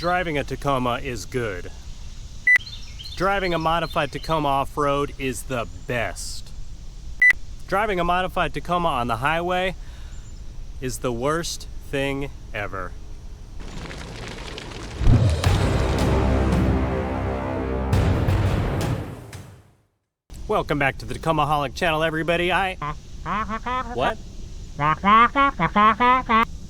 Driving a Tacoma is good. Driving a modified Tacoma off-road is the best. Driving a modified Tacoma on the highway is the worst thing ever. Welcome back to the Tacomaholic channel, everybody. What?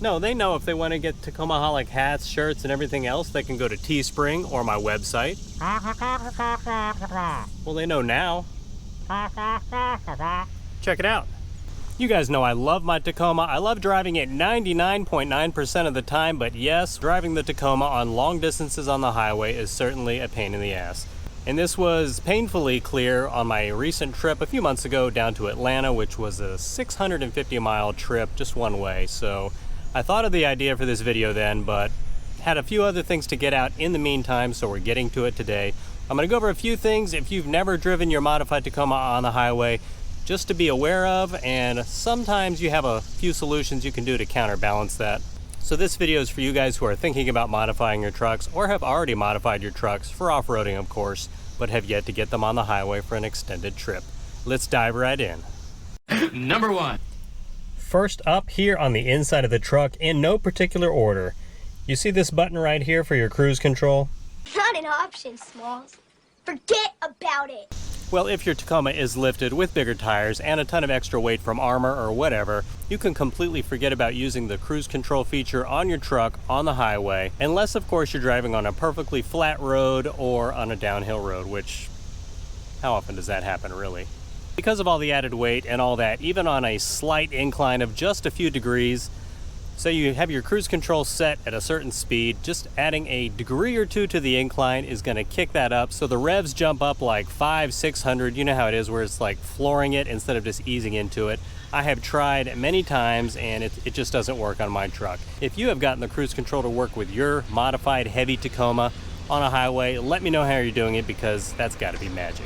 No, they know if they want to get Tacomaholic hats, shirts, and everything else, they can go to Teespring or my website. Well, they know now. Check it out. You guys know I love my Tacoma. I love driving it 99.9% of the time, but yes, driving the Tacoma on long distances on the highway is certainly a pain in the ass. And this was painfully clear on my recent trip a few months ago down to Atlanta, which was a 650-mile trip just one way. So I thought of the idea for this video then, but had a few other things to get out in the meantime, so we're getting to it today. I'm going to go over a few things if you've never driven your modified Tacoma on the highway, just to be aware of, and sometimes you have a few solutions you can do to counterbalance that. So this video is for you guys who are thinking about modifying your trucks or have already modified your trucks for off-roading, of course, but have yet to get them on the highway for an extended trip. Let's dive right in. Number one. First up, here on the inside of the truck, in no particular order, you see this button right here for your cruise control? Not an option, Smalls. Forget about it. Well, if your Tacoma is lifted with bigger tires and a ton of extra weight from armor or whatever, you can completely forget about using the cruise control feature on your truck on the highway, unless of course you're driving on a perfectly flat road or on a downhill road, which, how often does that happen really? Because of all the added weight and all that, even on a slight incline of just a few degrees, so you have your cruise control set at a certain speed, just adding a degree or two to the incline is going to kick that up, so the revs jump up like 500-600. You know how it is, where it's like flooring it instead of just easing into it. I have tried many times and it just doesn't work on my truck. If you have gotten the cruise control to work with your modified heavy Tacoma on a highway, let me know how you're doing it, because that's got to be magic.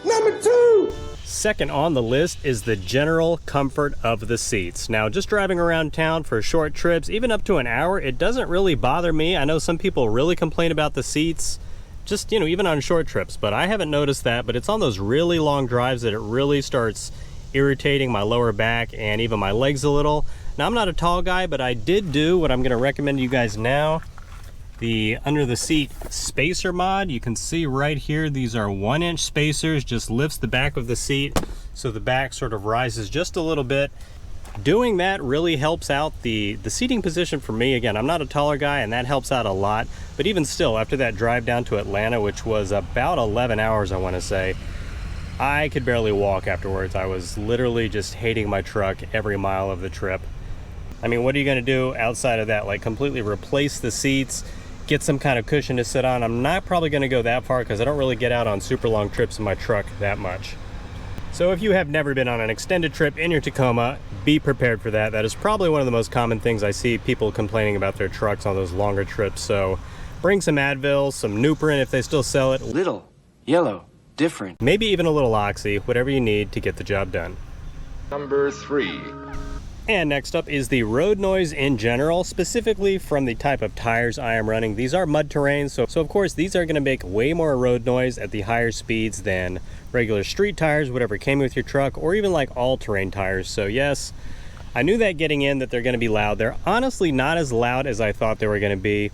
Number two! Second on the list is the general comfort of the seats. Now, just driving around town for short trips, even up to an hour, it doesn't really bother me. I know some people really complain about the seats, just, you know, even on short trips, but I haven't noticed that. But it's on those really long drives that it really starts irritating my lower back and even my legs a little. Now, I'm not a tall guy, but I did do what I'm going to recommend to you guys now. The under the seat spacer mod. You can see right here, these are 1-inch spacers, just lifts the back of the seat so the back sort of rises just a little bit. Doing that really helps out the seating position for me. Again, I'm not a taller guy and that helps out a lot, but even still, after that drive down to Atlanta, which was about 11 hours, I want to say, I could barely walk afterwards. I was literally just hating my truck every mile of the trip. I mean, what are you going to do outside of that? Like completely replace the seats, get some kind of cushion to sit on? I'm not probably going to go that far, because I don't really get out on super long trips in my truck that much. So if you have never been on an extended trip in your Tacoma, be prepared for that. That is probably one of the most common things I see people complaining about their trucks on those longer trips. So bring some Advil, some Nuprin if they still sell it. Little, yellow, different. Maybe even a little Oxy, whatever you need to get the job done. Number three. And next up is the road noise in general, specifically from the type of tires I am running. These are mud terrain, so of course these are going to make way more road noise at the higher speeds than regular street tires, whatever came with your truck, or even like all-terrain tires. So yes, I knew that getting in, that they're going to be loud. They're honestly not as loud as I thought they were going to be.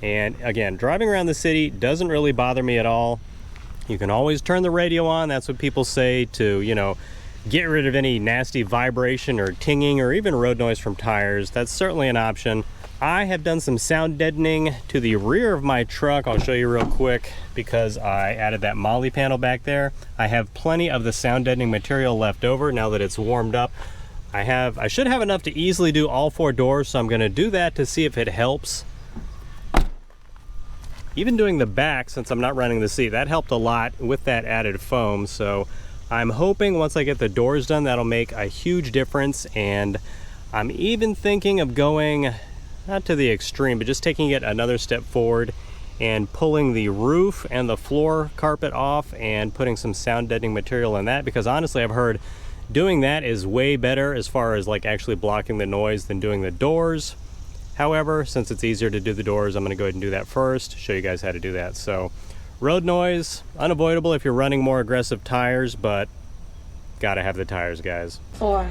And again, driving around the city doesn't really bother me at all. You can always turn the radio on. That's what people say to, you know, get rid of any nasty vibration or tinging or even road noise from tires. That's certainly an option. I have done some sound deadening to the rear of my truck. I'll show you real quick, because I added that molly panel back there. I have plenty of the sound deadening material left over now that it's warmed up. I should have enough to easily do all 4 doors, so I'm going to do that to see if it helps. Even doing the back, since I'm not running the seat, that helped a lot with that added foam. So I'm hoping once I get the doors done, that'll make a huge difference. And I'm even thinking of going, not to the extreme, but just taking it another step forward and pulling the roof and the floor carpet off and putting some sound deadening material in that, because honestly I've heard doing that is way better as far as like actually blocking the noise than doing the doors. However, since it's easier to do the doors, I'm going to go ahead and do that first, show you guys how to do that. So, road noise, unavoidable if you're running more aggressive tires, but gotta have the tires, guys. 4.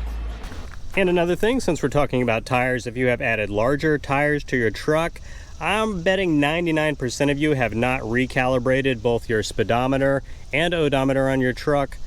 And another thing, since we're talking about tires, if you have added larger tires to your truck, I'm betting 99% of you have not recalibrated both your speedometer and odometer on your truck.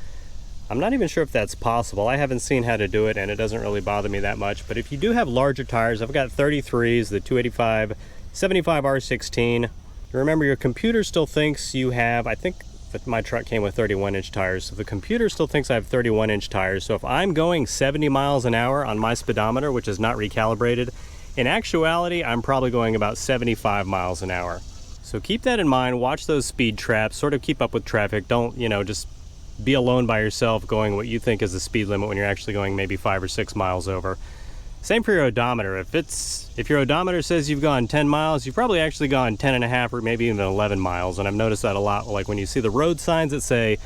I'm not even sure if that's possible. I haven't seen how to do it, and it doesn't really bother me that much. But if you do have larger tires, I've got 33s, the 285, 75 R16. Remember, your computer still thinks you have, I think that my truck came with 31-inch tires, so the computer still thinks I have 31-inch tires. So if I'm going 70 miles an hour on my speedometer, which is not recalibrated, in actuality, I'm probably going about 75 miles an hour. So keep that in mind. Watch those speed traps, sort of keep up with traffic. Don't, just be alone by yourself going what you think is the speed limit when you're actually going maybe 5 or 6 miles over. Same for your odometer. If your odometer says you've gone 10 miles, you've probably actually gone 10 and a half or maybe even 11 miles. And I've noticed that a lot. Like when you see the road signs that say,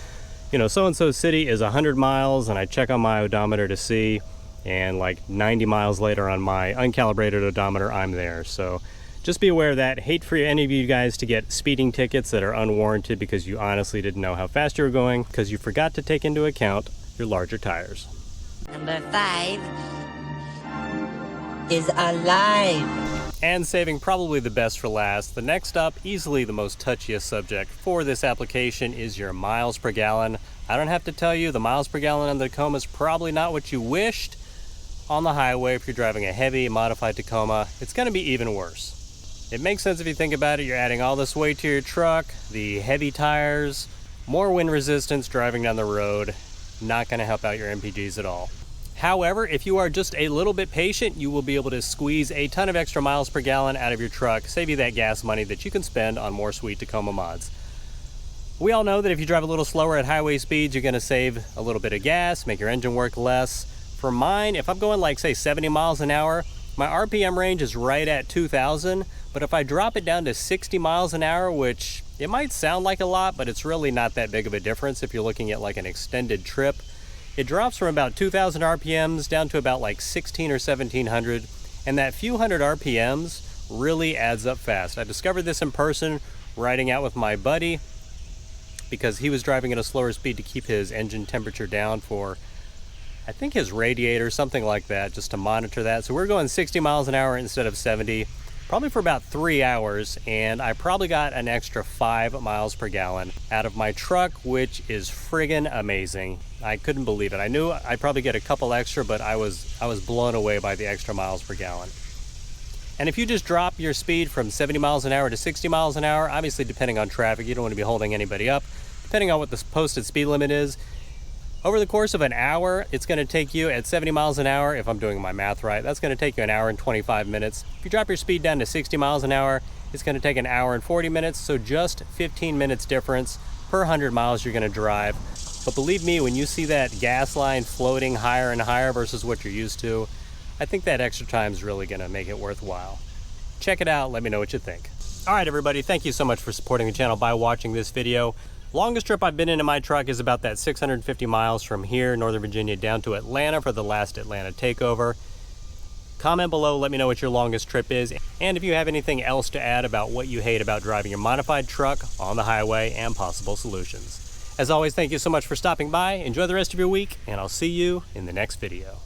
so-and-so city is 100 miles, and I check on my odometer to see, and like 90 miles later on my uncalibrated odometer, I'm there. So just be aware of that. Hate for any of you guys to get speeding tickets that are unwarranted because you honestly didn't know how fast you were going because you forgot to take into account your larger tires. Number 5 is alive. And saving probably the best for last, the next up, easily the most touchiest subject for this application is your miles per gallon. I don't have to tell you, the miles per gallon on the Tacoma is probably not what you wished. On the highway, if you're driving a heavy modified Tacoma, it's going to be even worse. It makes sense if you think about it. You're adding all this weight to your truck, the heavy tires, more wind resistance driving down the road, not going to help out your MPGs at all. However, if you are just a little bit patient, you will be able to squeeze a ton of extra miles per gallon out of your truck, save you that gas money that you can spend on more sweet Tacoma mods. We all know that if you drive a little slower at highway speeds, you're going to save a little bit of gas, make your engine work less. For mine, if I'm going like say 70 miles an hour, my RPM range is right at 2,000, but if I drop it down to 60 miles an hour, which it might sound like a lot, but it's really not that big of a difference if you're looking at like an extended trip, it drops from about 2,000 RPMs down to about like 1,600 or 1,700, and that few hundred RPMs really adds up fast. I discovered this in person riding out with my buddy because he was driving at a slower speed to keep his engine temperature down for, I think, his radiator, something like that, just to monitor that. So we're going 60 miles an hour instead of 70, probably for about 3 hours, and I probably got an extra 5 miles per gallon out of my truck, which is friggin' amazing. I couldn't believe it. I knew I'd probably get a couple extra, but I was blown away by the extra miles per gallon. And if you just drop your speed from 70 miles an hour to 60 miles an hour, obviously depending on traffic, you don't want to be holding anybody up, depending on what the posted speed limit is, over the course of an hour, it's going to take you at 70 miles an hour, if I'm doing my math right, that's going to take you an hour and 25 minutes. If you drop your speed down to 60 miles an hour, it's going to take an hour and 40 minutes, so just 15 minutes difference per 100 miles you're going to drive. But believe me, when you see that gas line floating higher and higher versus what you're used to, I think that extra time is really going to make it worthwhile. Check it out, let me know what you think. All right, everybody, thank you so much for supporting the channel by watching this video. Longest trip I've been in my truck is about that 650 miles from here, Northern Virginia, down to Atlanta for the last Atlanta takeover. Comment below, let me know what your longest trip is, and if you have anything else to add about what you hate about driving your modified truck on the highway and possible solutions. As always, thank you so much for stopping by. Enjoy the rest of your week, and I'll see you in the next video.